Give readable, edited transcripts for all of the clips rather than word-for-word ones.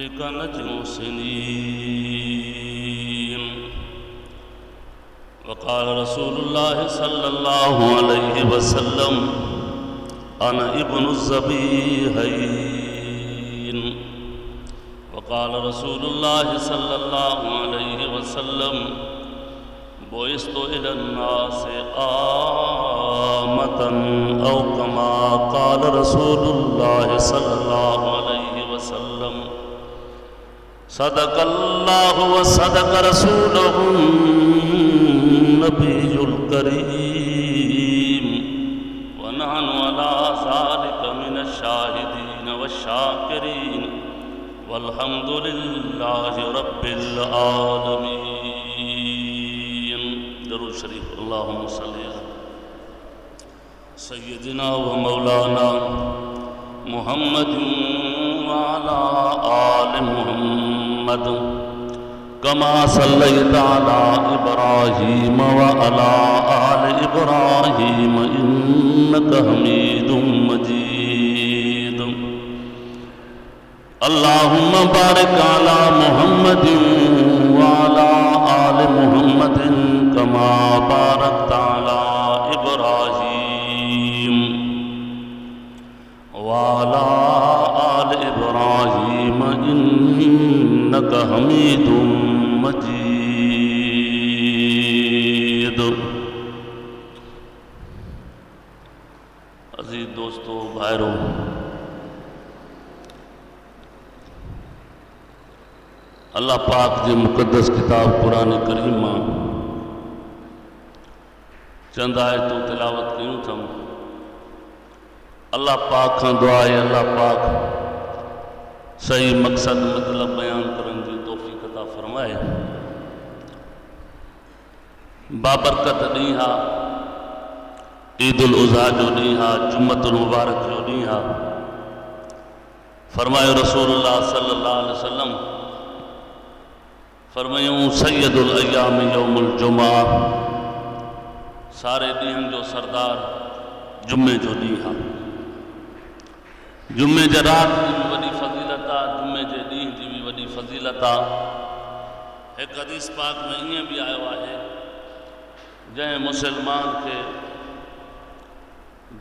بك نجم سنين. وقال رسول الله صلى الله عليه وسلم أنا ابن الذبيحين. وقال رسول الله صلى الله عليه وسلم بعثت إلى الناس عامة أو كما قال رسول الله صلى الله عليه وسلم. صدق الله وصدق رسوله النبي الكريم، ونحن على ذلك من الشاهدين والشاكرين، والحمد لله رب العالمين. درود شریف. اللهم صل على سيدنا ومولانا محمد وعلى آل محمد كما صليت على إبراهيم وعلى آل إبراهيم إنك حميد مجيد. اللهم بارك على محمد وعلى آل محمد كما باركت على إبراهيم وعلى آل إبراهيم إنك حميد مجيد. عزیز دوستو، بھائرو، اللہ پاک جی مقدس کتاب قرآن کریم ماں چند آیتوں تلاوت کیوں تھا. اللہ پاک کھاں دعا ہے اللہ پاک صحیح مقصد مطلب بیان کرن دی توفیق عطا فرمائے. بابرکت ڈینہں ہا، عید الاضحیٰ جو ڈینہں ہا، جمعۃ المبارک جو ڈینہں ہا. فرمائے رسول اللہ صلی اللہ علیہ وسلم فرمائیوں سید الایام یوم الجمعہ، سارے ڈینہں جو سردار جمعے جو ڈینہں ہا. جمعے جے رات جی بھی وڈی فضیلت آ، جمعے جے ڈینہں جی بھی وڈی فضیلت آ. ایک حدیث پاک میں یہ بھی آیا ہے جہیں مسلمان کے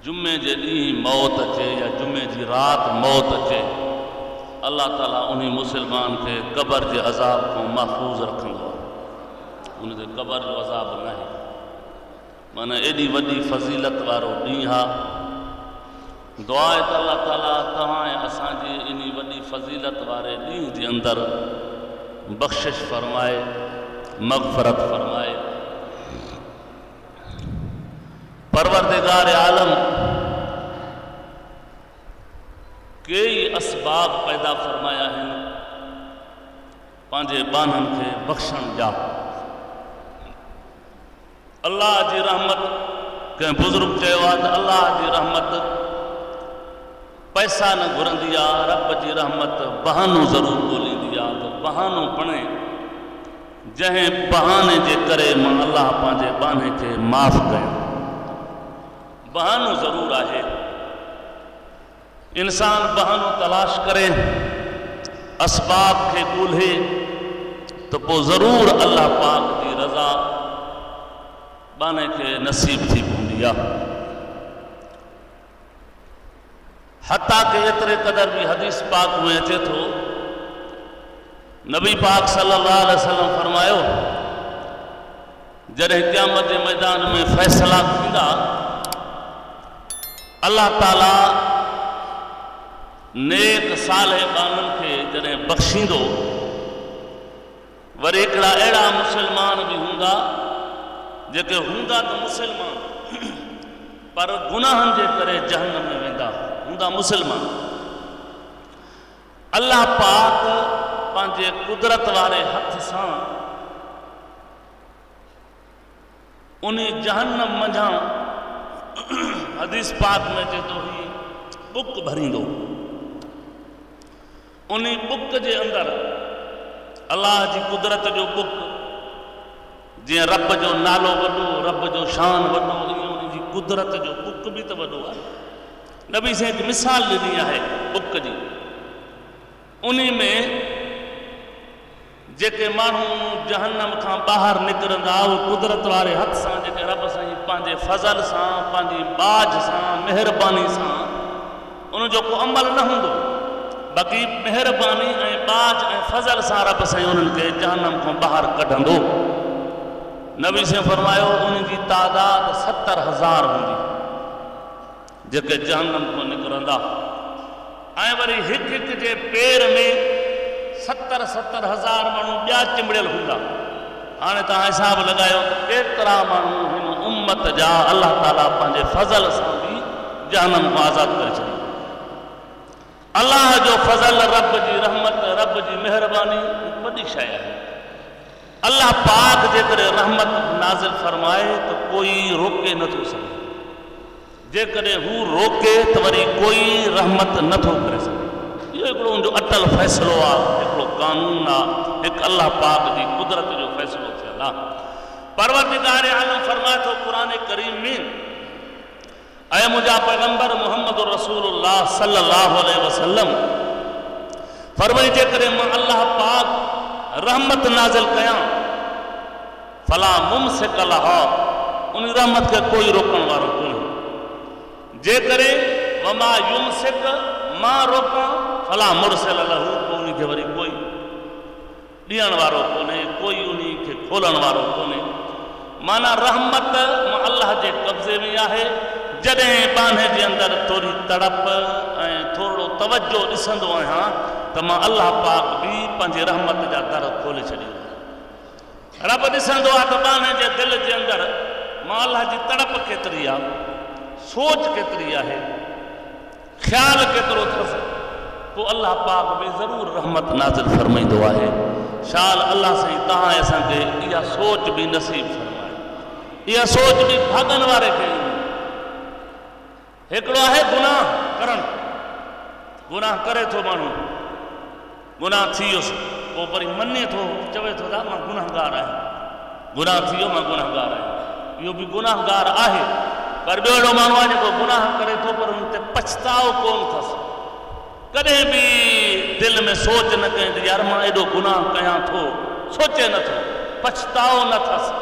جمعے جے ڈینہں موت اچے یا جمعے جی رات موت اچے، اللہ تعالیٰ انہی مسلمان کے قبر جے عذاب کو محفوظ رکھندو. انہیں دے قبر جو عذاب نہ ہے. مانا ایڈی وڈی فضیلت وارو ڈینہں ہا. دعا ہے کہ اللہ تعالیٰ تمہیں اساں جی انہی وڈی فضیلت وارے ڈینہں جے اندر بخشش فرمائے، مغفرت فرمائے. پروردگار عالم کئی اسباب پیدا فرمایا ہیں پانچے بانن کے بخشن جا. اللہ جی رحمت کہ بزرگ چیوات اللہ جی رحمت پیسہ نہ گھرن دیا، رب جی رحمت بہانو ضرور بولی دیا. تو بہانو پڑھیں جہیں بہانے جے کرے ماں اللہ پانچے بانے کے معاف کریں. بہانو ضرور آئے. انسان بہانو تلاش کرے، اسباب کے گولھے تو پو ضرور اللہ پاک دی رضا بانے کے نصیب تھی بھونڈیا. حتیٰ کہ اترے قدر بھی حدیث پاک میں اچے تھو نبی پاک صلی اللہ علیہ وسلم فرمایو جڑے قیامت کے میدان میں فیصلہ تھیندا اللہ تعالیٰ نیک صالح بانن کے جڑے بخشیندو ور ایکڑا ایڑا مسلمان بھی ہوندا جے ہوندا تو مسلمان پر گناہن جے کرے جہنم میں ویندا ہوندا مسلمان. اللہ پاک پانچے قدرت والے ہتھ سان انہی جہنم منجھاں حدیث پاک میں جے تو ہی بک بھریندو. انہی بک جے اندر اللہ جی قدرت جو بک جی رب جو نالو وڈو، رب جو شان وڈو، انہی جی قدرت جو بک بھی تو وڈو ہے. نبی سے ایک مثال لی ہے بک جی. انہی میں जेके माण्हू जहन्नम खां ॿाहिरि निकिरंदा उहे कुदरत वारे हथ सां जेके रब साईं पंहिंजे फज़ल सां पंहिंजी बाज सां महिरबानी सां उनजो को अमल न हूंदो, बाक़ी महिरबानी ऐं बाज ऐं फज़ल सां रब साईं उन्हनि खे जहन्नम खां ॿाहिरि कढंदो। नबी साईं फरमायो उन जी तादाद 70,000 हूंदी जेके जहन्नम खां निकिरंदा, ऐं वरी हिक हिक जे पेर में 70,000 माण्हू ॿिया चिंबड़ियल हूंदा। हाणे तव्हां हिसाब लॻायो त केतिरा माण्हू हिन उम्मत जा अलाह ताला पंहिंजे फज़ल सां बि जहन्नम खां आज़ादु करे छॾींदा। अल्लाह जो फज़ल, रब जी रहमत, रब जी महिरबानी वॾी शइ आहे। अल्लाह पाक जेकॾहिं रहमत नाज़िल फरमाए त कोई रोके नथो सघे, जेकॾहिं हू रोके त वरी कोई रहमत नथो करे सघे। इहो हिकिड़ो उनजो अटल फ़ैसिलो आहे, हिकिड़ो कानून आहे, हिकु अल्लाह पाक जी कुदरत जो फ़ैसिलो थियल आहे। परवरदिगार आलम फरमाए थो क़ुरान करीम में, ऐं मुंहिंजा पैगंबर मुहम्मद रसूलुल्लाह सल्लल्लाहु अलैहि वसल्लम फरमाई जेकॾहिं मां अल्लाह पाक रहमत नाज़िल कयां फला मुमसिक लहा, उन रहमत खे कोई रोकण वारो कोन्हे। जेकॾहिं वमा युमसिक मां रोकां फला मुरसिल लहू, पोइ उन खे वरी कोई ॾियण वारो कोन्हे, कोई उन खे खोलण वारो कोन्हे। माना रहमत मां अल्लाह जे कब्ज़े में आहे। जॾहिं बाने जे अंदरि थोरी तड़प ऐं थोरो तवजो ॾिसंदो आहियां त मां अल्लाह पाक बि पंहिंजे रहमत जा दर खोले छॾींदो। रब ॾिसंदो आहे त बाने जे दिलि जे अंदरि मां अल्लाह जी तड़प केतिरी आहे, सोच केतिरी आहे, ख़्याल केतिरो अथसि, पोइ अल्लाह पाक बि ज़रूरु रहमत नाज़िल फरमाईंदो आहे। शाल अल्लाह साईं तव्हां असांखे इहा सोच बि नसीब फरमाए, इहा सोच बि भाॻनि वारे खे। हिकिड़ो आहे गुनाह करणु, गुनाह करे थो माण्हू, गुनाह थी वियोसि, पोइ वरी मञे थो, चवे थो त मां गुनाहगार आहियां, गुनाह थी वियो मां गुनाहगार आहियां, इहो बि गुनाहगार आहे। पर ॿियो अहिड़ो माण्हू आहे जेको गुनाह करे थो पर हुन ते पछताओ कोन अथसि, कॾहिं बि दिलि में सोच न कयईं त यार मां एॾो गुनाह कयां थो, सोचे नथो, पछताओ न अथसि,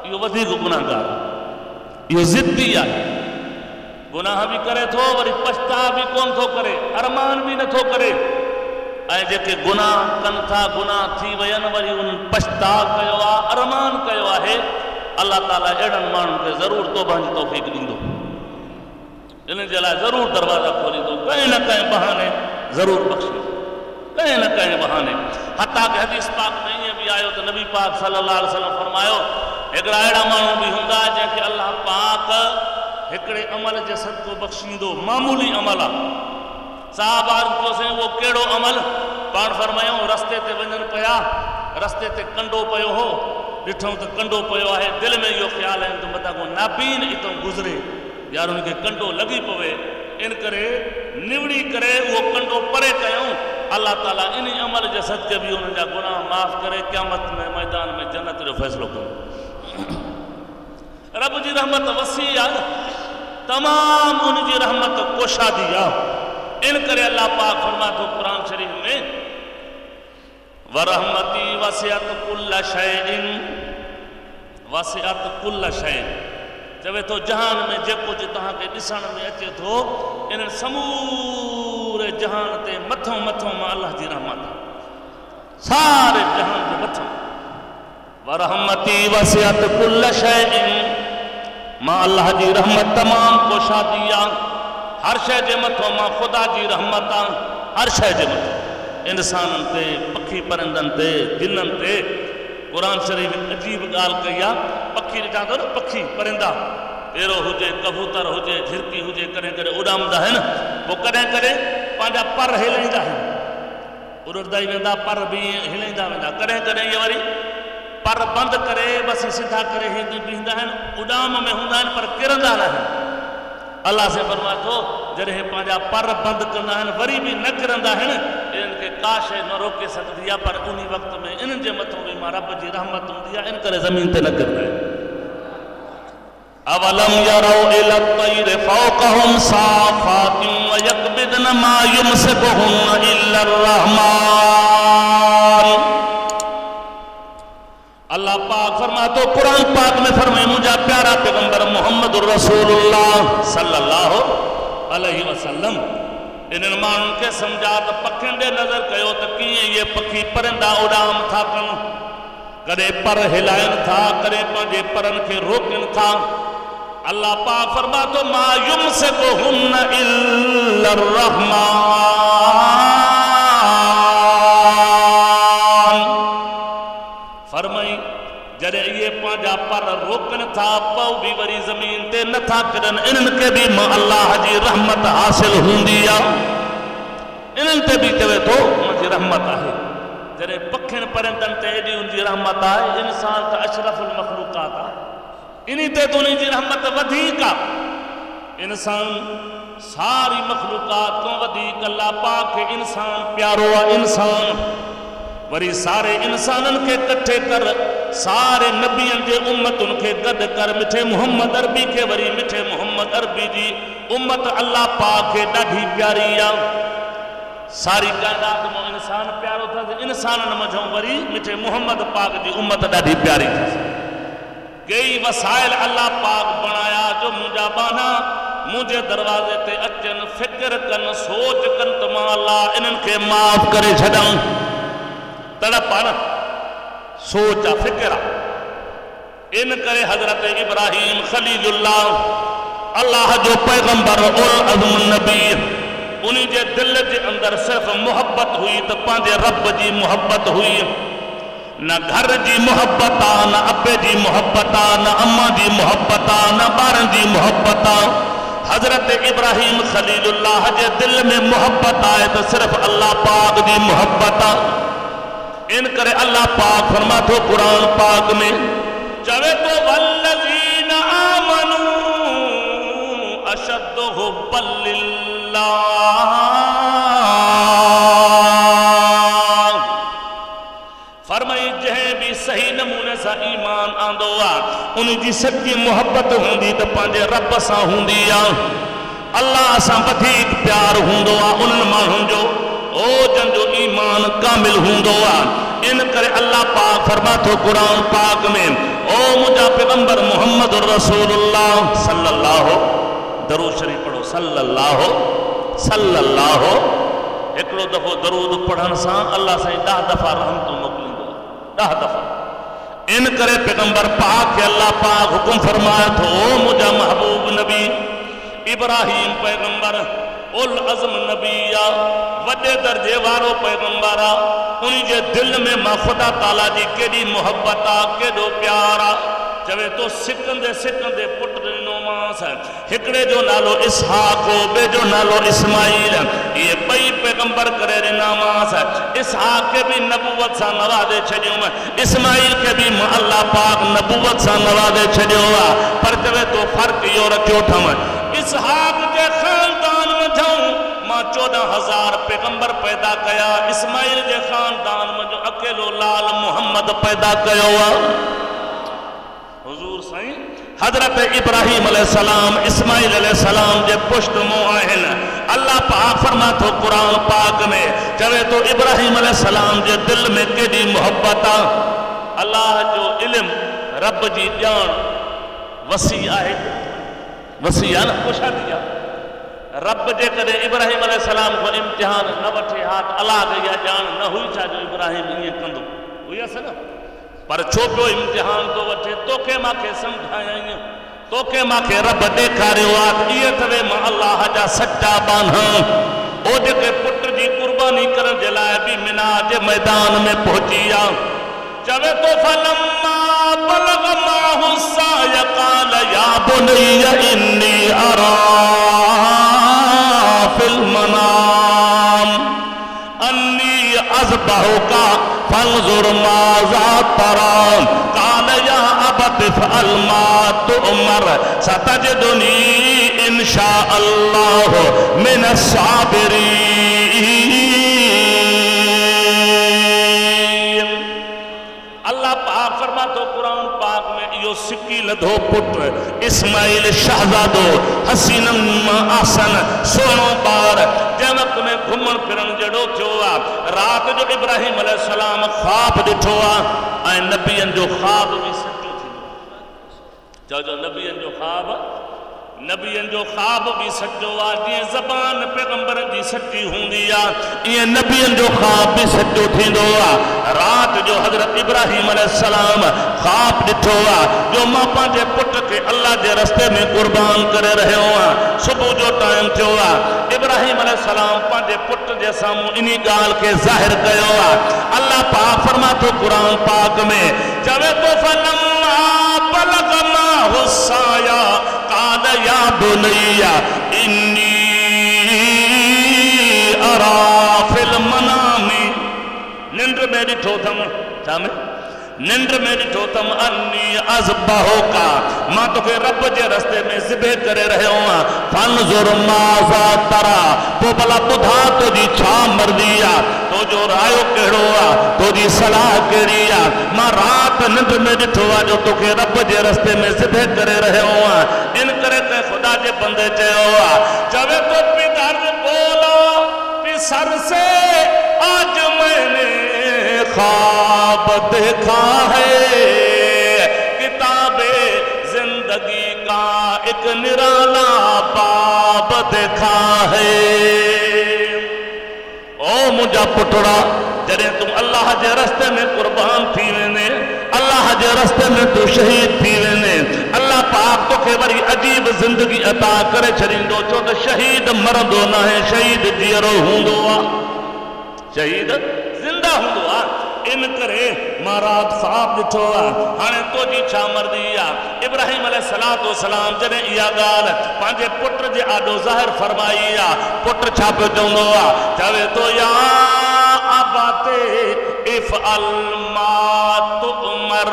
इहो वधीक गुनाहगार आहे, इहो ज़िद्दी आहे। गुनाह बि करे थो वरी पछता बि कोन थो करे, अरमान बि नथो करे, ऐं जेके गुनाह कनि था, गुनाह थी विया आहिनि, वरी उन्हनि पछता कयो आहे, अरमान कयो आहे। अल्लाह ताला अहिड़नि माण्हुनि खे ज़रूरु तौबा जी तौफ़ीक़ ॾींदो, इन जे लाइ ज़रूरु दरवाज़ा खोलींदो, कंहिं न कंहिं बहाने ज़रूरु बख़्शींदो, कंहिं न कंहिं बहाने। हता कि हदीस पाक में ईअं बि आयो त नबी पाक सल्लल्लाहु अलैहि वसल्लम फरमायो, हिकिड़ा अहिड़ा माण्हू बि हूंदा जंहिंखे अल्लाह पाक हिकिड़े अमल जे सदको बख़्शींदो, मामूली अमल आहे। साहब अर्ज़ कयोसीं उहो कहिड़ो अमल? पाण फरमायूं रस्ते ते वञनि पिया, रस्ते ते कंडो पियो हो, ॾिठूं त कंडो पियो आहे, दिलि में इहो ख़्यालु आहे त मथां को नाबीन हितां गुज़रे, यार उनखे कंडो लॻी पवे, इन करे निवड़ी करे उहो कंडो परे कयूं। अल्लाह ताला इन अमल जे सदके बि उन्हनि जा गुनाह माफ़ करे क़यामत में मैदान में जन्नत जो फ़ैसिलो कयो। रब जी रहमत वसी आहे, तमामु उनजी रहमत कोशादी आहे। इन करे अल्लाह पाक फरमाए थो क़ुरान शरीफ़ में, वरहमती वसिअत कुल्ल शैइन, वसिअत कुल्ल शैइन, चवे थो जहान में जेको जे तव्हांखे ॾिसण में अचे थो, इन समूरे जहान ते मथों मथों मां अल्लाह जी रहमत, सारे जहान जे मथों। वरहमती वसिअत कुल्ल शैइन, मां अल्लाह जी रहमत तमामु कोशादी आहे, हर शइ जे मथों मां ख़ुदा जी रहमत आहे, हर शइ जे मथों, इंसाननि ते, पखी परिंदनि ते, जिन्ननि ते। क़ुरान शरीफ़ अजीब ॻाल्हि कई आहे, पखी ॾिठा अथव न, पखी परिंदा, पहिरो हुजे, कबूतर हुजे, झिरकी हुजे, कॾहिं कॾहिं उॾामंदा आहिनि, पोइ कॾहिं कॾहिं पंहिंजा पर हिलाईंदा आहिनि, उॾंदा ई वेंदा, पर बि हिलाईंदा वेंदा, कॾहिं कॾहिं इहे वरी पर बंदि करे बसि सिधा करे बीहंदा आहिनि, उॾाम में हूंदा आहिनि पर किरंदा न आहिनि। अल्लाह से फरमाए थो जॾहिं पंहिंजा पर बंदि कंदा आहिनि वरी बि न किरंदा आहिनि, इन्हनि खे का शइ न रोके सघंदी आहे, पर उन वक़्त में इन्हनि जे मथां बि मां रब जी रहमत हूंदी आहे, इन करे ज़मीन ते न किरंदा आहिनि। अवलम यरौ इला तैर फौक़हुम साफ़ातिन व यक़बिदन मा युमसिकुहुन इल्ला अर्रहमान। اللہ پاک فرما تو قرآن پاک میں فرمائے مجھا پیارا پیغمبر محمد الرسول اللہ صلی اللہ علیہ وسلم انہن مانن کے سمجھا تو پکھن دے نظر کہو تو کیے یہ پکھی پرندہ اڑام تھا کن کرے پر ہلائن تھا کرے پانجے پرن کے روکن تھا اللہ پاک فرما تو ما یمسکہن الا الرحمن فرمائی جڑے یہ پانجا پر روکن تھا پاؤ بھی وری زمین تے نہ تھا کرن انہن کے بھی ماں اللہ جی رحمت حاصل ہوں دیا انہن تے بھی کہے تو مجھے رحمت آئے جڑے پکھن پرندن تے ایڈی ان جی رحمت آئے انسان تا اشرف المخلوقات آئے انہی تے تو انہی جی رحمت ودھیک انسان ساری مخلوقات کو ودھیک اللہ پاک انسان پیارو انسان وری سارے انسانن کے کٹھے کر سارے نبیان دے امت ان کے گد کر مٹھے محمد عربی کے وری مٹھے محمد عربی جی امت اللہ پاک کے ڈاڑھی پیاری ساری کائنات میں انسان پیارو تھا انسان نمجھوں وری مٹھے محمد پاک جی امت ڈاڑھی پیاری تھا کئی وسائل اللہ پاک بنایا جو مجھا بانا مجھے دروازے تے اچن فکر کن سوچ کن تمہا اللہ انن کے معاف کرے چھڑاؤں تڑپانا سوچا فکرہ ان کرے حضرت ابراہیم خلیل اللہ اللہ جو پیغمبر العظم النبی انہی جے دل جے اندر صرف محبت ہوئی تو پانجے رب جی محبت ہوئی نہ گھر جی محبت نہ ابے جی محبت نہ اماں جی محبت نہ بارن جی محبت حضرت ابراہیم خلیل اللہ جے دل میں محبت آئے تو صرف اللہ پاک جی محبت ان کرے اللہ پاک فرما تو قرآن پاک میں چوے تو والذین آمنوا اشد حبا للہ فرمائی جہیں بھی صحیح نمونے سا ایمان آندو انہی جی سچی محبت ہوندی تو پانجے رب سا ہوندی اللہ سا بدھیک پیار ہوندو انہن مانہن جو او جن جو ایمان کامل ہوندو ان کرے اللہ پاک فرما تو قرآن پاک میں او مجھا پیغمبر محمد الرسول اللہ صلی اللہ درود شریف پڑھو صلی اللہ ایکڑو دفعہ درود پڑھن سا اللہ سے 10 دفعہ رحمتوں مکلیں دو 10 دفعہ ان کرے پیغمبر پاک کے اللہ پاک حکم فرمایا تو او مجھا محبوب نبی ابراہیم پیغمبر العظم نبی وڈے درجے وارو پیغمبرہ انہی جے دل میں ماں خدا تعالیٰ جی کیڑی محبتہ کیڑو پیارا چوے تو سکندے پٹر نوماس ہکڑے جو نالو اسحاق ہو بے جو نالو اسماعیل یہ بئی پیغمبر کرے ناماس اسحاق کے بھی نبوت سا نوازے چھڑیوں اسماعیل کے بھی اللہ پاک نبوت سا نوازے چھڑیوں پر چوے تو فرق یو رکھیو تھا اسحاق کے خاندان میں جاؤں ماں 14,000 پیغمبر پیدا کیا اسماعیل کے خاندان میں جو اکیلو لال محمد پیدا کیا حضور سائیں حضرت ابراہیم علیہ السلام اسماعیل علیہ السلام جے پشت موائن اللہ پاک فرما تو قرآن پاک میں چوے تو ابراہیم علیہ السلام جے دل میں کیڑی محبت اللہ جو علم رب جی جان وسیع ہے وسیع نہ خوشا دیا رب جے کرے ابراہیم علیہ السلام کو امتحان نہ وٹھے ہاتھ اللہ گیا جان نہ ہوئی چاہ جو ابراہیم یہ کندو ہوئی ایسا نا پر چھوٹو امتحان تو وٹھے تو کے ماں کے سمجھائیں تو کے ماں کے رب دیکھارے وات یہ توے ماں اللہ جا سچا بانا او جے کے پٹر جی قربانی کرن جلائے بھی منا جے میدان میں پہنچیا چوے تو فلما بلغ ماہ السعی قال یا بنی انی ارا فی المنام انی اذبحک فانظر ماذا ترى قال يا ابت افعل ما تؤمر ستجدني ان شاء الله من الصابرين اللہ پاک فرما تو قرآن پاک میں یہ سکی لدھو پتر اسماعیل شہزادو حسین آسن سونو بار جے وقت میں گھمن پھرن جڑو تھوا رات جو ابراہیم علیہ السلام خواب ڈٹھوا ऐं नबियनि जो ख़्वाब बि सचो थींदो। चओ नबियनि जो ख़्वाब, नबियनि जो ख़्वाब बि सचो आहे। जीअं ज़बान पैगंबर जी सची हूंदी आहे, ईअं नबियनि जो ख़्वाब बि सचो थींदो आहे। राति जो हज़रत इब्राहिम अलैहिस्सलाम ख़्वाब ॾिठो आहे जो मां पंहिंजे पुट खे अल्लाह जे रस्ते में क़ुर्बान करे रहियो आहियां। सुबुह जो टाइम थियो आहे। इब्राहिम अलैहिस्सलाम पंहिंजे पुट जे साम्हूं इन ॻाल्हि खे ज़ाहिर कयो आहे। अल्लाह पाक फरमा थो क़ुरान पाक में, चवे तो फलम्मा बलग माहु साया क़ाल या बुनैया इन्नी अरा फिल मनामी। निंड में ॾिठो अथमि, छा में निंड में ॾिठो अथमि, अन्नी अज़बहुका, मां तोखे रब जे रस्ते में ज़िबे करे रहियो आहियां। फंज़ुर माज़ा तरा, पोइ भला ॿुधा तुंहिंजी छा मर्ज़ी आहे, तुंहिंजो रायो कहिड़ो आहे, तुंहिंजी सलाह कहिड़ी आहे। मां राति निंड में ॾिठो आहे जो तोखे रब जे रस्ते में ज़िबे करे रहियो आहियां। इन करे त ख़ुदा जे बंदे चयो आहे, चवे तो पिदर बोला पिसर से आज मैंने ख्वाब देखा है, किताबे जिंदगी का एक निराला बाब देखा है। ओ मुझा पुटड़ा, जॾहिं तूं अल्लाह जे रस्ते में क़ुर्बान थी वेंदे, अल्लाह जे रस्ते में तूं शहीद थी वेंदे, अल्लाह पाक तोखे वरी अजीब ज़िंदगी अता करे छॾींदो। छो त शहीद मरंदो न आहे, शहीद जीअरो हूंदो आहे, शहीद ज़िंदा हूंदो आहे। इन करे मां राति ख़्वाब ॾिठो आहे। हाणे तुंहिंजी छा मर्ज़ी आहे। इब्राहिम अलैहिस्सलाम जॾहिं इहा ॻाल्हि पंहिंजे पुट जे आॾो ज़ाहिर फरमाई आहे, पुट छा पियो चवंदो आहे, चवे तो या अबाते इफ़अल मा तुअमर,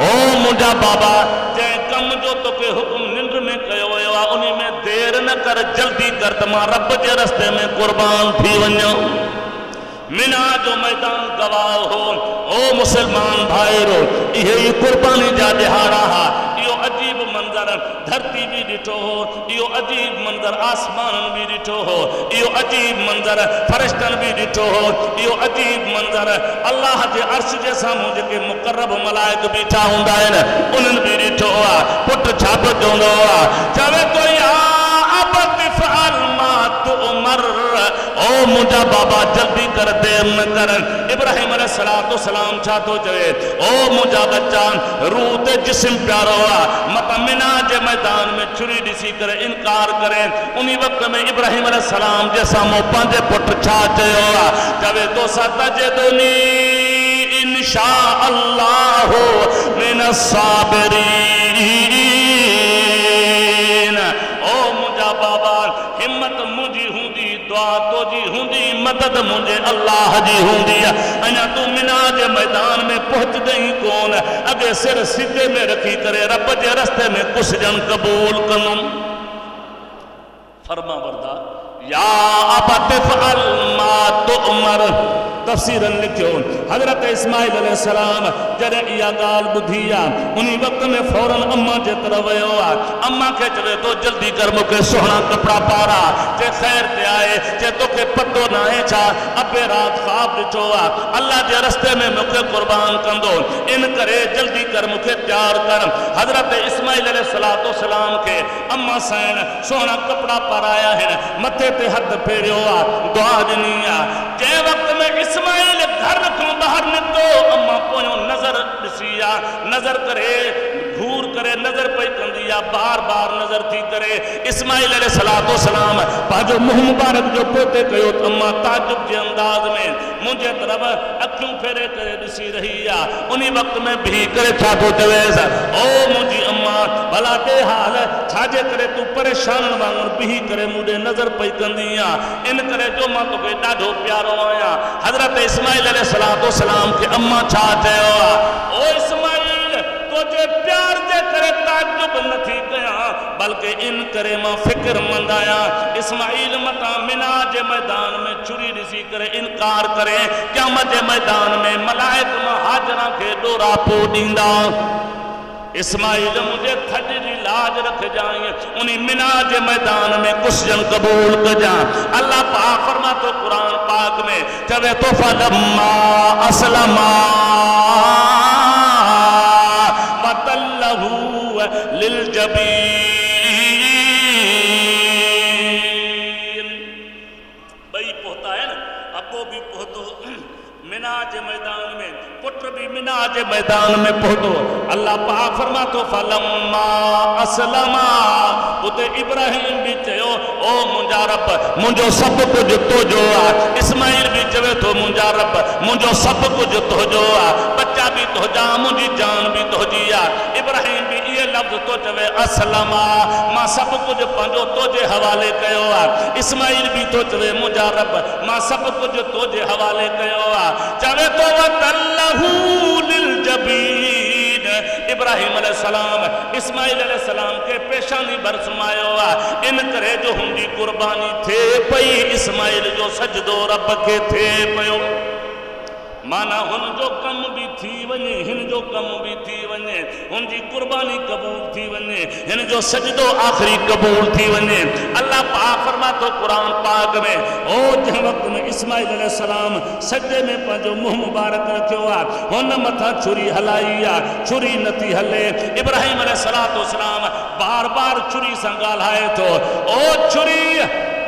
ओ मुंहिंजा बाबा, जंहिं कम जो तोखे हुकुम निंड में कयो वियो आहे उन में देर न कर, जल्दी कर त मां रब जे रस्ते में क़ुर्बान थी वञो। मिना जो मैदान गवाह हो। ओ मुसलमान भाइरो, इहे ई क़ुर्बानी जा ॾिहाड़ा हा। इहो अजीब मंज़र धरती भी ॾिठो हो, इहो अजीब मंज़र आसमान भी ॾिठो हो, इहो अजीब मंज़र फरिश्तन भी ॾिठो हो, इहो अजीब मंज़र अल्लाह जे अर्श जे साम्हूं जेके मुक़र्रब मलाइक बीठा हूंदा आहिनि उन्हनि भी ॾिठो आहे। पुट छा पियो चवंदो आहे, चवे तो या अबत फ़अल मा तुअमर, ओ मुंहिंजा बाबा जल्दी कर, देर न कर। इब्राहिम अलैहिस्सलाम छा थो चवे, ओ मुंहिंजा बच्चा, रूह ते जिस्म प्यारो आहे, मत मिना जे मैदान में छुरी ॾिसी करे इनकार करे। उन वक़्त में इब्राहिम अलैहिस्सलाम जे साम्हूं पंहिंजे पुट छा चयो आहे, चवे तो सतजदुनी इंशा अल्लाह मिनस साबिरीन। ओ मुंहिंजा बाबा, हिम्मत मुंहिंजी हूंदी, दुआ तुंहिंजी हूंदी, मदद मुंहिंजे अल्लाह जी हूंदी आहे। अञा तूं मिना जे मैदान में पहुचंदई कोन, अॻे सिर सीधे में रखी करे रब जे रस्ते में कुछ ॼण क़बूल कंदुमि। फरमा बरदार या अबत फ़अल मा तुअमर। तफ़सीरन लिखियो, हज़रत इस्माइल अलैहिस्सलाम जॾहिं इहा ॻाल्हि ॿुधी आहे उन वक़्त में फौरन अम्मा जे तरफ़ वियो आहे। अम्मा खे चवे तो जल्दी कर, मूंखे सुहिणा कपिड़ा पारा। जे ख़ैर ते आहे, जे तोखे पतो न आहे छा, अबे राति ख़्वाब ॾिठो आहे, अल्लाह जे रस्ते में मूंखे क़ुर्बान कंदो, इन करे जल्दी कर, मूंखे तयार कर। हज़रत इस्माइल अलैहिस्सलाम खे अम्मा साईं सुहिणा कपिड़ा पाराया आहिनि, मथे ते हथ फेरियो आहे, दुआ ॾिनी आहे। जंहिं वक़्त में इस्माइल घर खां ॿाहिरि निकितो, अम्मा पोयों नज़र ॾिसी आहे, नज़र करे घूर करे नज़र पई कंदी आहे, बार बार नज़र थी करे इस्माइल अलैहिस्सलाम पंहिंजो मुंहुं मुबारक जो पोते कयो। अम्मा ताजुब जे अंदाज़ में मुंहिंजे तरफ़ अखियूं फेरे करे ॾिसी रही आहे। उन वक़्त में बीह करे छा थो चवेसि, ओ मुंहिंजी अम्मा, भला ॾे हाल, छाजे करे तूं परेशान वांगुरु बीह करे मूंखे नज़र पई कंदी आहे, इन करे जो मां तोखे ॾाढो प्यारो आहियां। हज़रत इस्माइल अलैहिस्सलाम खे अम्मा छा चयो आहे, ओ इस्माइल, तुंहिंजे प्यार जे करे ताजुब नथी कयां, बल्कि इन करे मां फ़िक्रमंद आहियां। इस्माइल मतां मिना जे मैदान में छुरी ॾिसी करे इनकार करे, क़यामत जे मैदान में मलाइक मां हाजरा खे ॾोरा पो ॾींदा। इस्माइल मुझे थज जी लाज रख जाए, उन मिना के मैदान में कुछ जन कबूल कर जा। अल्लाह पाक फरमा तो कुरान पाक में चवे तो फलम्मा अस्लमा जे मैदान में, पुट भी मिना जे मैदान में पहुतो। अल्लाह पाक फरमा तो फलम्मा असलमा, उते इब्राहिम भी चयो ओ मुंजा रब मुंजो सब कुछ तुझो आ। इस्माइल भी चवे तो मुंजा रब मुंजो सब कुछ तुझो आ, बच्चा भी तुझा मुंजी जान भी तुझी आ। इब्राहिम भी ये लफ्ज तो चवे असलमा, मां सब कुछ पंजो तुझे हवाले कयो आ। इस्माइल भी तो चवे मुंजा रब मां सब कुछ तुझे हवाले कयो आ। चवे तो वतल्लहू लिल जबीन, इब्राहिम अलैहिस्सलाम इस्माइल अलैहिस्सलाम के पेशानी बरसमायो आ। इन करे जो हुंदी कुर्बानी थे पई, इस्माइल जो सजदो रब के थे पयो। माना हुन जो कम भी थी वने, हिन जो कम भी थी वने, हुन जी कुर्बानी कबूल थी वने, हिन जो सजदो आखिरी कबूल थी वने। अल्लाह पाक फरमातो कुरान पाक में, ओ जंहिं वक्त में इस्माइल अलैहिस्सलाम सजदे में पंहिंजो मुंहुं मुबारक रखियो आ, हुन मथां छुरी हलाई आ, छुरी नथी हले। इब्राहिम अलैहिस्सलाम बार बार छुरी सां ॻाल्हाए थो, ओ छुरी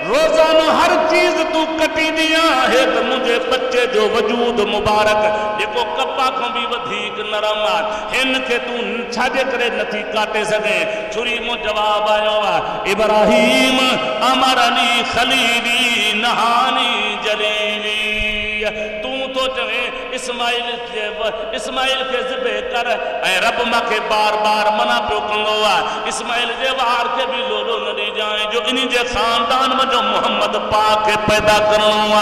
रोजानो हर चीज तू कटी दिया है तो मुझे बच्चे जो वजूद मुबारक जेको कपा खां भी वधीक नरम आ, हिन के तू छाजे करे नथी काटे सघे। छुरी मो जवाब आयो आ, इब्राहिम अमरनी खलीली नहानी जलीली, तू तो चवे इस्माइल के ज़िबे कर ऐं रब मांखे बार बार मना पियो कंदो आ। इस्माइल जे वार के भी लोलो न ॾी जाए जो इन्हीं जे खानदान में जो मोहम्मद पाक के पैदा करणो आ।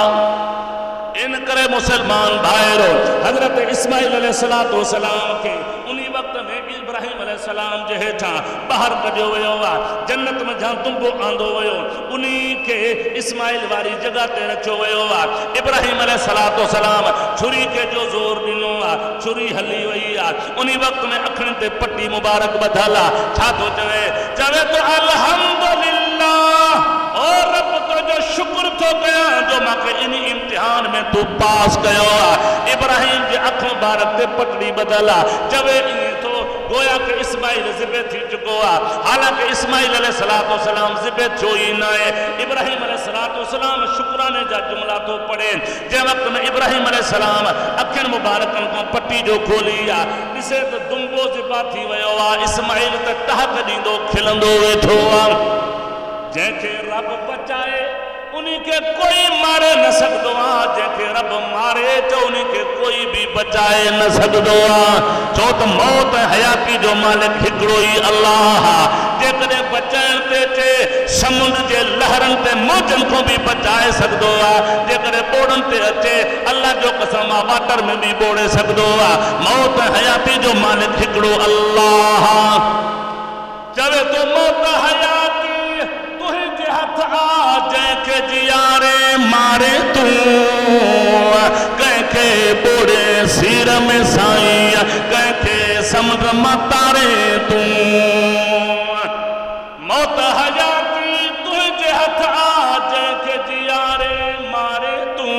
इन करे मुसलमान भाइरो हजरत इस्माइल अलैहिस्सलाम के उन्हीं वक्त में इब्राहिम अलैहिस्सलाम जे हेठां बाहर कढियो वियो आ, जन्नत में जहां तुंबो आंदो वियो उन्हीं के इस्माइल वारी जगह ते रखियो वियो आ। इब्राहिम अलैहिस्सलाम छुरी के जो जोर ॾिनो आ, छुरी हली वई आ। उन्हीं वक्त में अखियुनि ते पट्टी मुबारक ॿधल आ। छा थो चवे? चवे तो अल्हम्दुलिल्लाह, और रब तो जो शुक्र तो कया जो मांखे इन इम्तिहान में तू पास कयो आ। इब्राहिम जे अखों बारक ते पटड़ी बदला चवे ईअं तो गोया के इस्माइल ज़िबे थी चुको आ। हालांकि इस्माइल अलैहिस्सलाम ज़िबे थियो ई न आहे। इब्राहिम अलैहिस्सलाम शुक्राने जा जुमला तो पढ़े। जंहिं वक्त में इब्राहिम अलैहिस्सलाम अखियुनि मुबारकनि खां पट्टी जो खोली आ, ॾिसे त दुंबो ज़िबा थी वियो आ। इस्माइल त टहक ॾींदो खिलंदो वेठो आ। जैसे रब बचाए उन्हीं के कोई मारे न सकदो आ, जैसे रब मारे तो उन्हीं के कोई भी बचाए न सकदो आ। छो तो मौत हयाती जो मालिक हिकिड़ो ही अल्लाह आ। जेकॾहिं बचाइण ते चे समुंड जे लहरनि ते मौजनि खां भी बचाए सकदो आ। जेकॾहिं ॿोड़नि ते अचे अल्लाह जो कसम आ वाटर में भी ॿोड़े सकदो आ। मौत हयाती जो मालिक हिकिड़ो अल्लाह आ। चवे तो मौत हयाती तुंहिंजे हथ आ, जंहिंखे जियारे मारे तू, कंहिंखे ॿोड़े सिर में साईं, कंहिंखे समुंड मां तारे तू। मौत हयाती तुंहिंजे हथ आ, जंहिंखे जियारे मारे तू,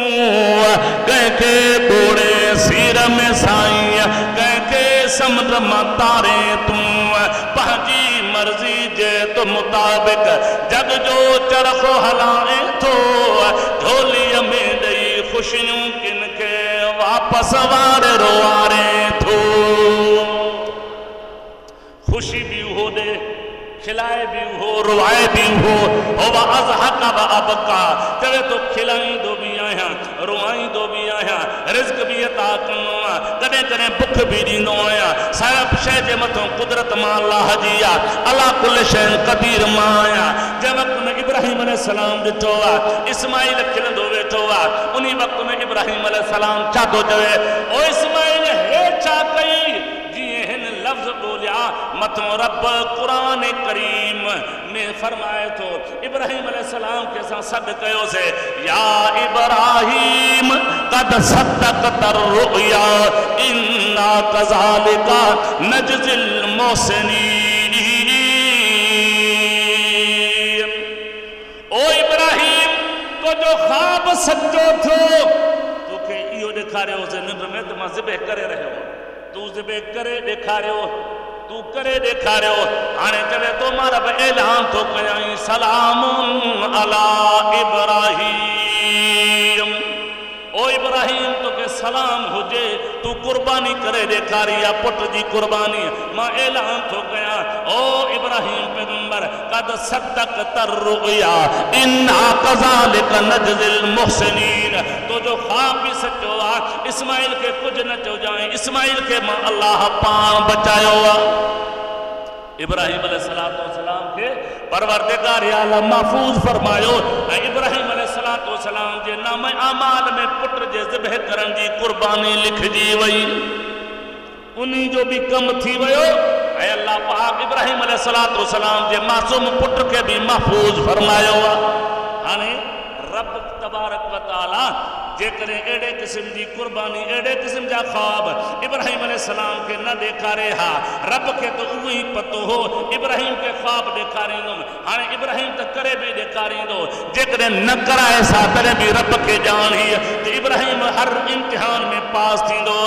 कंहिंखे ॿोड़े सिर में साईं, कंहिंखे समुंड मां तारे तू। पंहिंजी मर्ज़ी जे तो मुताबिक जग जो चरखो हलाए थो, झोलीअ में ॾेई ख़ुशियूं किन खे वापसि वारे रोआरे थो। खुशी भी हो दे, खिलाए भी हो, रुआए भी हो, अज़हका व अबका। चवे तो खिलाईंदो भी आहियां, रुआईंदो भी आहियां, रिज़्क भी अता कंदो आहियां, कॾहिं कॾहिं बुख भी ॾींदो आहियां। सभु शइ जे मथां कुदरत मां अल्लाह जी आहे। अला कुल शइ क़दीर मां आहियां। जंहिं वक्त में इब्राहिम अलैहिस्सलाम ॾिठो आहे इस्माइल खिलंदो वेठो आहे, उन्हीं वक्त में इब्राहिम अलैहिस्सलाम छा थो चवे? ओ इस्माइल हे छा कई? जीअं हिन लफ़्ज़ ॿोलिया मथों रब क़ुरान करीम में फरमाए थो। इब्राहिम अलैहिस्सलाम के सां सॾु कयोसीं, या इब्राहिम क़द सद्दक़त रुया इन्ना कज़ालिका नजज़िल मोहसिनीन। ओ इब्राहिम तो जो ख्वाब सच्चो थियो, तोखे इहो ॾेखारियोसीं निंड में त मां ज़िबे करे रहियो, तू ज़िबे करे ॾेखारियो, तू करे ॾेखारियो। हाणे चवे तो मां रब ऐलान थो कयां, सलामुन अला इब्राहिम। ओ इब्राहिम तोखे السلام ہوجے تو قربانی کرے ॾेखारी या पुट जी قربانی मां ऐलान थो कयां ओ इब्राहिम पैगंबर قد صدقت الرؤيا انا كذلك نجزي المحسنين تو جو خواب بھی سچو آ اسماعیل کے کچھ نہ چو جائیں اسماعیل کے ماں اللہ پان بچایو آ ابراہیم علیہ السلام کے پروردگار عالم محفوظ فرمایو ابراہیم علیہ السلام جے نام اعمال میں پٹر جے ذبح کرن جی قربانی لکھ جی وئی انہی جو بھی کم تھی ویو اے اللہ پاک ابراہیم علیہ السلام جے معصوم پٹر کے بھی محفوظ فرمایو ہانے رب تبارک و تعالی جے کرے ایڑے قسم دی قربانی ایڑے قسم جا خواب ابراہیم علیہ السلام کے نہ دیکھارے ہا رب کے تو وہی پتو ہو ابراہیم کے خواب دیکھارے دو ہانے ابراہیم تک کرے بھی دیکھارے دو جے کرے نہ کرائے ساتھرے بھی رب کے جان ہی تو ابراہیم ہر امتحان میں پاس تھی دو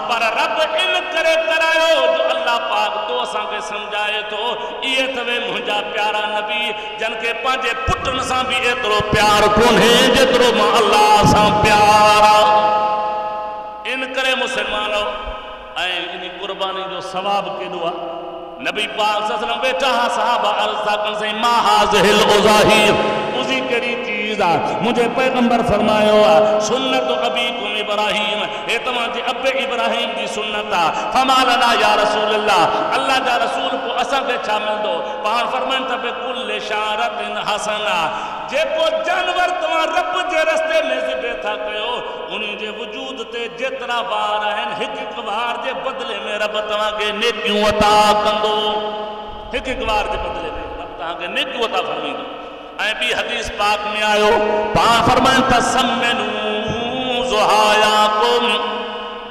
پر رب ان کرے کرائے جو اللہ پاک تو اساں کے سمجھائے تو یہ توے مجھا پیارا نبی جن کے پانچے پٹن ساں بھی اترو پیار کون ہے جترو ماں اللہ ساں پیارا ان کرے مسلمانوں اے انہی قربانی جو ثواب کے دعا نبی پاک صلی اللہ علیہ وسلم بیٹھا صحابہ عرض کن سے ما حاضر الغزاہیر اسی کڑی چیز مجھے پیغمبر فرمایو سنت ابیکم ابراہیم اے تمام جی اب ابراہیم جی سنتا فما لنا یا رسول اللہ جا رسول کو اسا کے شامل دو پان فرمائن تب کل شارت حسنا جے کو جانور تمہاں رب جے رستے میں ذبح تھا کہو انہی جے وجود تے جترا بار ہیں ایک بار جے بدلے میں رب تمہاں کے نیکیوں عطا کندو ایک بار جے بدلے میں رب تمہاں کے نیکیوں عطا فرمی دو اے بھی حدیث پاک میں آئو پاں فرمائن تسمنو زہایاکم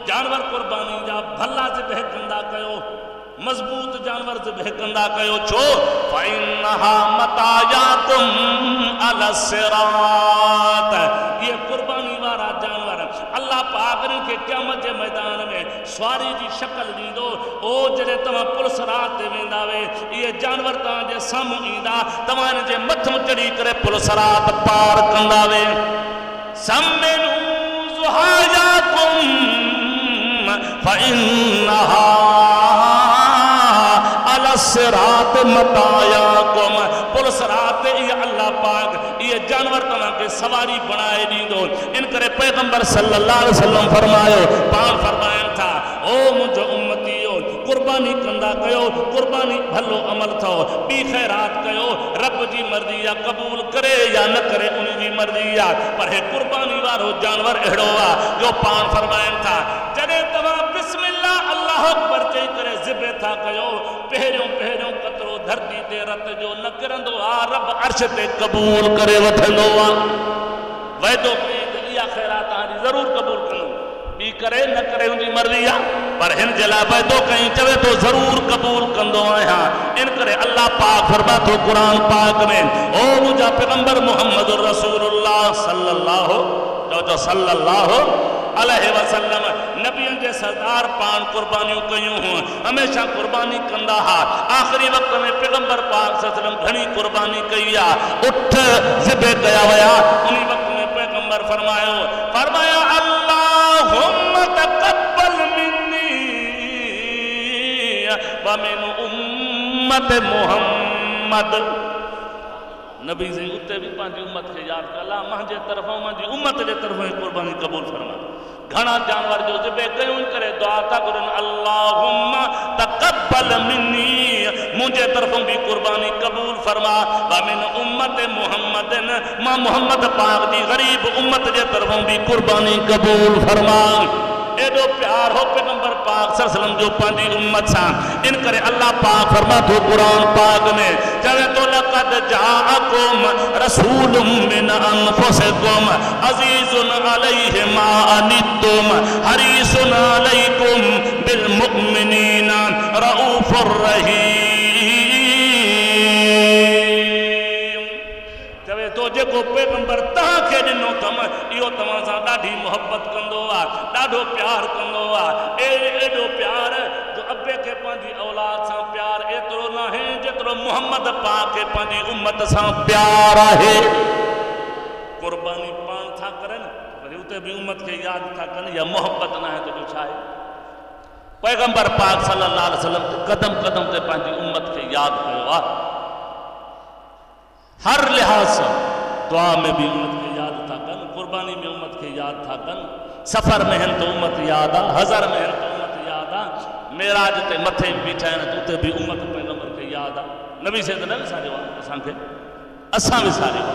جانور قربانی جا بھلا ذبح کندہ کہو مضبوط جانور ذبح کندہ کہو چھو فَإِنَّهَا مَتَايَاكُمْ عَلَى الصِّرَاطِ یہ قربانی وارا جانور اللہ پاک نے کہ قیامت کے میدان میں سواری جی شکل دی دو او جڑے تمہاں پلس رات دے وینداوے یہ جانور تاں جے سامو ایندا تمہاں جے متھم چڑھی کرے پلس رات پار کنداوے سمنو زہایاکم فَإِنَّهَا الصراط متایاکم پلس رات یہ اللہ پاک یہ جانور تمہاں کے سواری بنائے دی دو ان کرے پیغمبر صلی اللہ علیہ وسلم فرمائے پان فرمائن تھا او مجھے امتیو قربانی کندہ کہو قربانی بھلو عمل تھو بھی خیرات کہو رب جی مرضی یا قبول کرے یا نہ کرے انہی جی مرضی یا پر ہے قربانی وارو جانور اڑوا جو پان فرمائن تھا جڑے تمہاں بسم اللہ اللہ اکبر چاہی کرے ذبح تھا کہو پہریوں قطرو دھرتی تے رت جو نہ کرندو رب عرش تے قبول کرے وٹھندو ویدو کہ یہ خیرات آنی ضرور قبول کرو بھی کرے نہ کرے ان کی مرضی پر ہن جلا ویدو کہیں چوے تو ضرور قبول کندو آیا ان کرے اللہ پاک فرما تو قرآن پاک میں او مجھا پیغمبر محمد رسول اللہ صلی اللہ علیہ وسلم نبیوں جے سردار پان قربانیوں کیوں ہوں ہمیشہ قربانی کندہ ہا آخری وقت میں پیغمبر پاک صلی اللہ علیہ وسلم گھنی قربانی کیا اٹھ ذبح کیا ویا انہی وقت میں پیغمبر فرمایا اللہم تقبل منی ومن امت محمد نبی سے اتے بھی پانچی امت کے یاد کر اللہ مہنجے طرفوں مہنجی امت کے طرفوں قربانی قبول فرما گھنا جانور جو ذبح کیوں کرے دعا تا کرن اللہم تقبل منی مجھے طرفوں بھی قربانی قبول فرما ومن امت محمد ما محمد پاک دی غریب امت کے طرفوں بھی قربانی قبول فرما ایڈو پیار ہو پیغمبر پاک صلی اللہ علیہ وسلم جو پانچی امت سا ان کرے اللہ پاک فرما تو قرآن پاک میں جوے تو لقد جاءکم رسول من انفسکم عزیز علیہ ما انتم حریص علیکم بالمؤمنین رؤوف الرحیم جوے تو جے کو پیغمبر تہاں کے دنوں تم ایو تمہاں سا ڈاڑھی محبت کندو ڈاڑھو پیار کندو ایڈو پیار جو ابے کے پانچی اولاد سا پیار ایترو نہ ہے جترو محمد پاک کے پانچی امت سا پیار ہے قربانی پان تھا کرن उते भी उम्मत के याद था कन या मोहब्बत ना है तो जो छाए पैगंबर पाक सल्लल्लाहु अलैहि वसल्लम कदम कदम ते पंहिंजी उम्मत के याद कयो आ हर लिहाज से दुआ में भी उम्मत के याद था कन कुर्बानी में उम्मत के याद था कन सफर में हन तो उम्मत याद आ हज़र में हन तो उम्मत याद आ मेराज ते मथे बीठा आहिनि तो उते भी उम्मत पैगंबर के याद आ नबी से तो न विसारियो असांखे असां विसारियो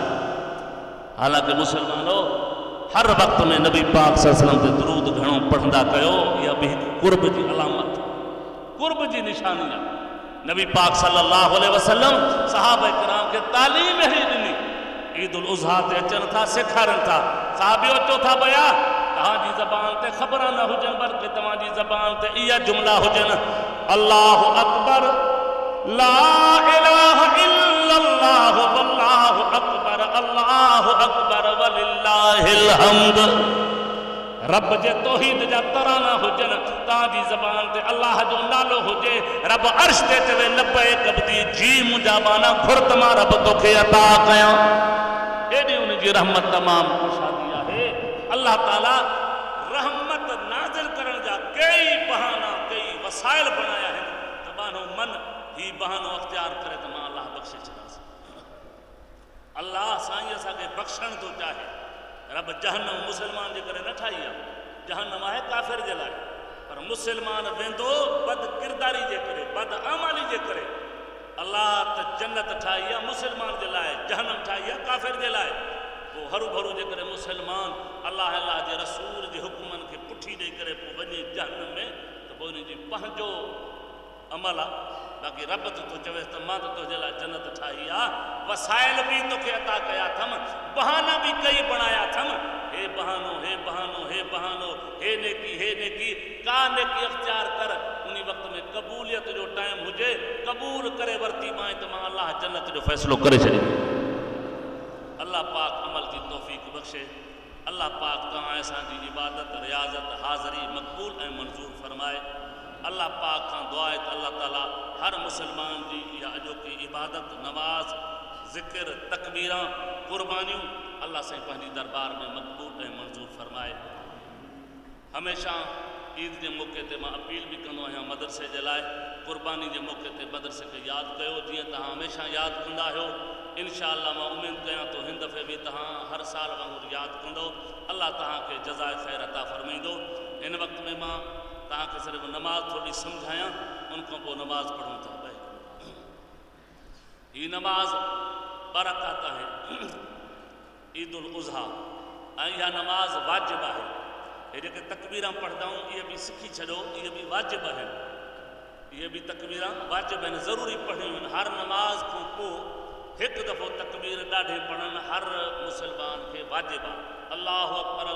हालांकि मुसलमानो हर वक्त में नबी पाक सल्लल्लाहु अलैहि वसल्लम ते दुरूद घणो पढ़ंदा कयो या भी कुर्ब जी अलामत कुर्ब जी निशानी आहे नबी पाक सल्लल्लाहु अलैहि वसल्लम सहाबा किराम के तालीम ही ॾिनी ईद उल अज़हा ते अचनि था सेखारनि था साहबियो चो था बया तव्हांजी ज़बान ते ख़बर न हुजनि बल्कि तव्हांजी ज़बान ते इहा जुमला हुजनि अल्लाहु अकबर ला इलाहा इल्लल्लाह वल्लाहु अकबर अल्लाहु अकबर वलिल्लाहिल हम्द रब जे तौहीद जा तराना हुजन ताजी ज़बान ते अल्लाह जो नालो हुजे रब अर्श ते चवे लब्बैक अब्दी जी मुंहिंजा बाना घुर्त मां रब तोखे अता कयां एॾी उन जी रहमत तमाम खुशादी आहे अल्लाह ताला रहमत नाज़िल करण जा कई बहाना कई वसाइल बनाया आहिनि त बानो मन ही बहानो अख्तियार करे त मां अल्लाह बख़्शे छॾांसि अल्लाह साईं असांखे बख़्शण थो चाहे रब जहन्नम मुसलमान जे करे न ठाही आहे जहन्नम आहे काफ़िर जे लाइ पर मुसलमान वेंदो बद किरदारी जे करे बद अमाली जे करे अल्लाह त जन्नत ठाही आहे मुसलमान जे लाइ जहन्नम ठाही आहे काफ़िर जे लाइ पोइ हरू भरू जे करे मुसलमान अल्लाह अल्लाह जे रसूल जे हुक्मनि खे पुठी ॾेई करे पोइ वञे जहन्नम में त पोइ उन जी पंहिंजो अमल आहे बाक़ी रब तो चवे त मां तो तुझे लाइ जन्नत ठाही आहे वसाइल भी तोखे अता कया थम बहाना भी कई बनाया थम हे बहानो हे बहानो हे बहानो हे नेकी का नेकी अख्तियार कर उन्हीं वक्त में कबूलियत जो टाइम हुजे कबूल करे वरती मां त मां अल्लाह जन्नत जो फैसलो करे छॾी अल्लाह पाक अमल की तौफीक बख्शे अल्लाह पाक तव्हां असांजी इबादत रियाज़त हाज़री मक़बूल ऐं मंज़ूर फरमाए अल्लाह पाक खां दुआ आहे त अल्लाह ताला हर मुसलमान जी इहा अॼोकी इबादत नमाज ज़िक्र तकबीरां कुर्बानियूं अल्लाह साईं पंहिंजी दरबार में मक़बूल ऐं मंज़ूर फरमाए हमेशह ईद जे मौक़े ते मां अपील बि कंदो आहियां मदरसे जे लाइ कुर्बानी जे मौक़े ते मदरसे खे यादि कयो जीअं तव्हां हमेशह यादि कंदा आहियो इंशाअल्लाह मां उमेद कयां थो हिन दफ़े बि तव्हां हर साल वांगुरु यादि कंदो अल्लाह तव्हांखे जज़ाए ख़ैर अता फरमाईंदो हिन वक़्त में मां तव्हांखे सिर्फ़ु नमाज़ थोरी सम्झायां उन खां पोइ नमाज़ पढ़ूं था भई हीअ नमाज़ बरक़त आहे ईद उल अज़हा ऐं इहा नमाज़ वाजिबु आहे हे जेके तकबीरां पढ़ंदा आहियूं इहे बि सिखी छॾो इहे बि वाजिबु आहिनि इहे बि तकबीरां वाजिबु आहिनि ज़रूरी पढ़णियूं आहिनि हर नमाज़ खां पोइ हिकु दफ़ो तकबीर ॾाढे पढ़णु हर मुसलमान खे वाजिबु आहे अल्लाहु अकबर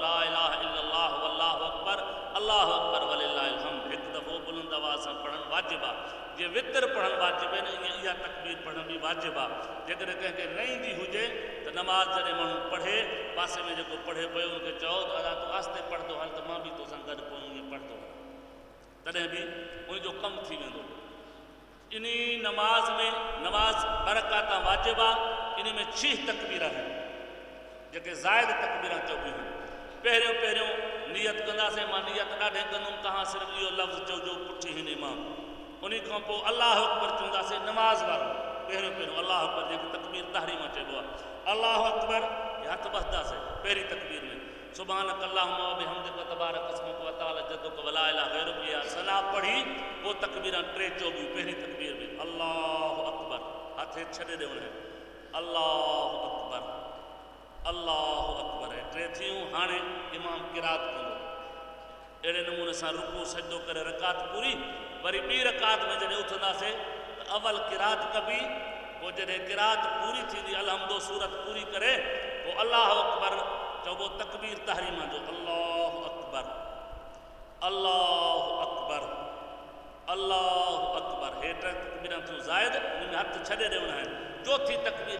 ला इलाहा इल्लल्लाह वल्लाहु अकबर वलिल्लाहिल हम्द हिकु दफ़ो बुलंद आवाज़ सां पढ़णु वाजिबु आहे जीअं वितर पढ़णु वाजिबु आहिनि ईअं इहा तकबीर पढ़णु बि वाजिबु आहे जेकॾहिं कंहिंखे न ईंदी हुजे त नमाज़ जॾहिं माण्हू पढ़े पासे में जेको पढ़े पियो उनखे चओ त अदा तूं आस्ते पढ़ंदो हल त मां बि तोसां गॾु पोइ ईअं पढ़ंदो हल तॾहिं बि उनजो कमु थी वेंदो इन नमाज़ में नमाज़ बरक़त वाजिबु आहे इन में 6 तकबीर आहिनि जेके ज़ाइद तकबीरां चइबियूं आहिनि पहिरियों नियत कंदासीं मां नियत ॾाढे कंदुमि तव्हां सिर्फ़ु इहो लफ़्ज़ चइजो पुठी हिन इमाम उन खां पोइ अल्लाह अकबर चवंदासीं नमाज़ वारो पहिरियों अल्लाह अकबर जेके तकबीर ताहरीमा चइबो आहे अल्लाह अकबर हथ बसदासीं पहिरीं तकबीर में सुभानक अल्लाहुम्मा व बिहम्दिक तबारक अस्मुक व तआला जद्दुक व ला इलाहा गैरुक या सना पढ़ी वो तकबीरां 3 चोबियूं पहिरीं तकबीर में अल्लाह अकबर हथ छॾे ॾियणो अल्लाह अकबर है 3 थियूं हाणे इमाम किरात कंदो अहिड़े नमूने सां रुकू सजदो करे रकात पूरी वरी ॿी रकात में जॾहिं उथंदासीं त अवल किरात कबी पोइ जॾहिं किरात पूरी थींदी अलहम्दो सूरत पूरी करे पोइ अल्लाह अकबर चइबो तकबीर तहरीमा जो अल्लाह अकबर अल्लाह अकबर हे 3 तकबीरां थियूं ज़ाइद उन में हथ छॾे ॾियणा आहिनि चौथी तकबीर